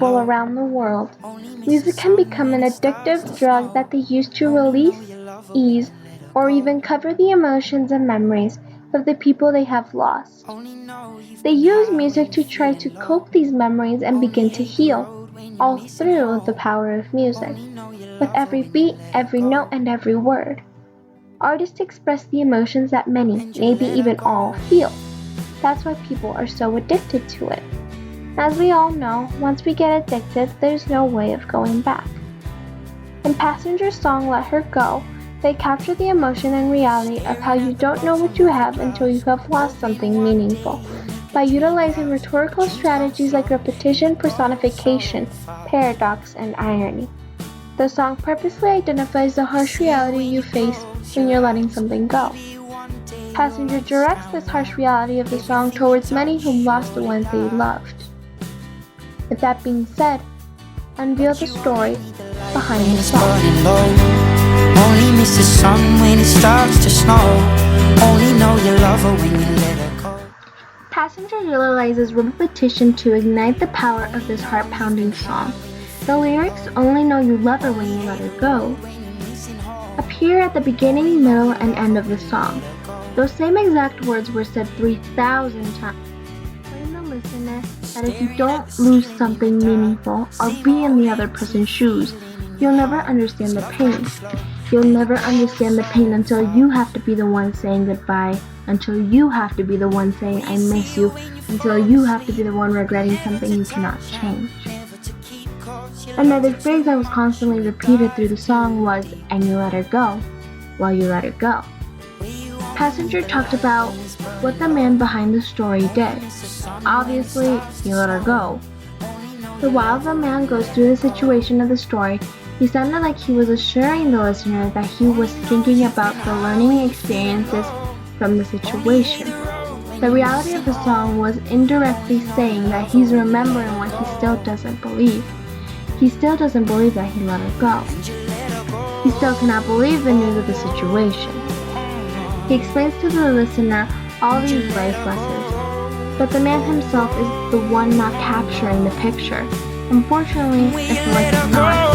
people around the world, music can become an addictive drug that they use to release, ease, or even cover the emotions and memories of the people they have lost. They use music to try to cope these memories and begin to heal, all through the power of music, with every beat, every note, and every word. Artists express the emotions that many, maybe even all, feel. That's why people are so addicted to it. As we all know, once we get addicted, there's no way of going back. In Passenger's song Let Her Go, they capture the emotion and reality of how you don't know what you have until you have lost something meaningful, by utilizing rhetorical strategies like repetition, personification, paradox, and irony. The song purposely identifies the harsh reality you face when you're letting something go. Passenger directs this harsh reality of the song towards many who lost the ones they loved. With that being said, unveil the story behind the song. Only miss the sun when it starts to snow. Only know you love her when you let her go. Passenger utilizes repetition to ignite the power of this heart-pounding song. The lyrics, only know you love her when you let her go, appear at the beginning, middle, and end of the song. Those same exact words were said 3,000 times. Telling the listener that if you don't lose something meaningful or be in the other person's shoes, you'll never understand the pain. You'll never understand the pain until you have to be the one saying goodbye, until you have to be the one saying I miss you, until you have to be the one regretting something you cannot change. Another phrase that was constantly repeated through the song was, and you let her go, while you let her go. Passenger talked about what the man behind the story did. Obviously, he let her go. But while the man goes through the situation of the story, he sounded like he was assuring the listener that he was thinking about the learning experiences from the situation. The reality of the song was indirectly saying that he's remembering what he still doesn't believe. He still doesn't believe that he let her go. He still cannot believe the news of the situation. He explains to the listener all these life lessons, but the man himself is the one not capturing the picture. Unfortunately, it's like not.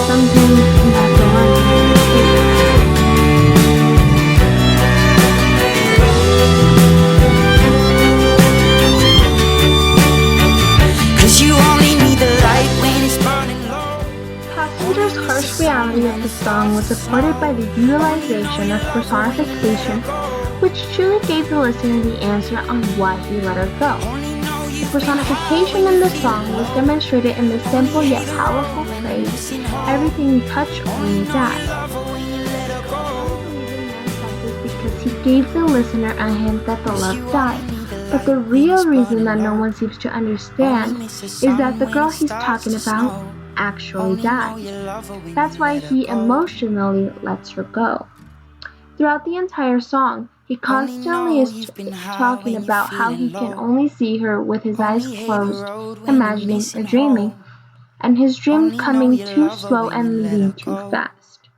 Some things you have to learn from your mistakes. Passenger's harsh reality of the song was supported by the utilization of personification, which truly gave the listener the answer on why he let her go. The personification in the song was demonstrated in the simple yet powerful phrase, everything you touch only dies. Because he gave the listener a hint that the love died. But the real reason that no one seems to understand is that the girl he's talking about actually died. That's why he emotionally lets her go. Throughout the entire song, he constantly is talking about how he can only see her with his eyes closed, imagining or dreaming, and his dream coming too slow and leaving too fast.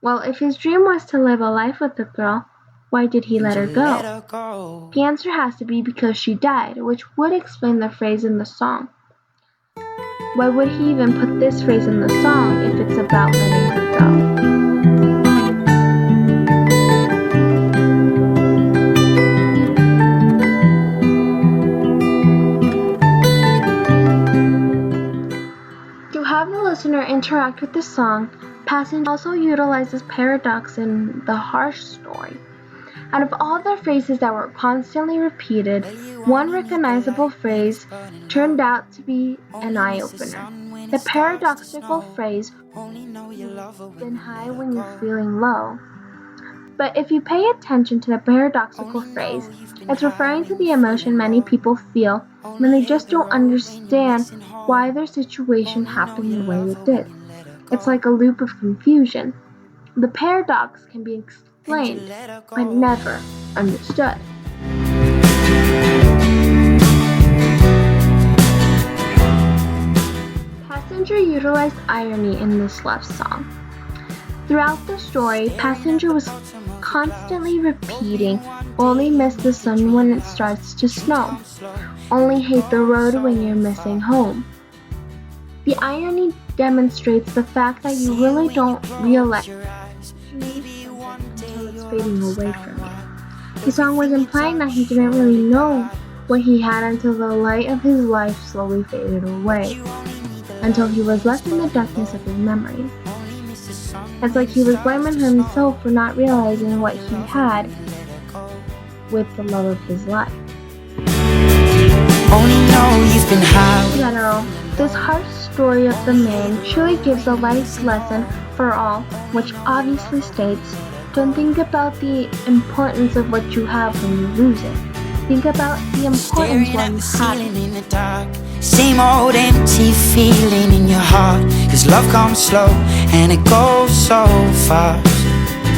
Well, if his dream was to live a life with the girl, why did he let her go? The answer has to be because she died, which would explain the phrase in the song. Why would he even put this phrase in the song if it's about letting her go? To have the listener interact with the song, Passenger also utilizes paradox in the harsh story. Out of all the phrases that were constantly repeated, one recognizable phrase turned out to be an eye-opener. The paradoxical phrase, been high when you're feeling low. But if you pay attention to the paradoxical phrase, it's referring to the emotion many people feel when they just don't understand why their situation happened the way it did. It's like a loop of confusion. The paradox can be explained, but never understood. Passenger utilized irony in this love song. Throughout the story, Passenger was constantly repeating, only miss the sun when it starts to snow. Only hate the road when you're missing home. The irony demonstrates the fact that you really don't realize until it's fading away from you. The song was implying that he didn't really know what he had until the light of his life slowly faded away, until he was left in the darkness of his memories. It's like he was blaming himself for not realizing what he had with the love of his life. Only know you've been high. In general, this harsh story of the man truly gives a life lesson for all, which obviously states, don't think about the importance of what you have when you lose it. Think about the importance Staring while at you the have ceiling it. in the dark. Same old empty feeling in your heart. 'Cause love comes slow and it goes so fast.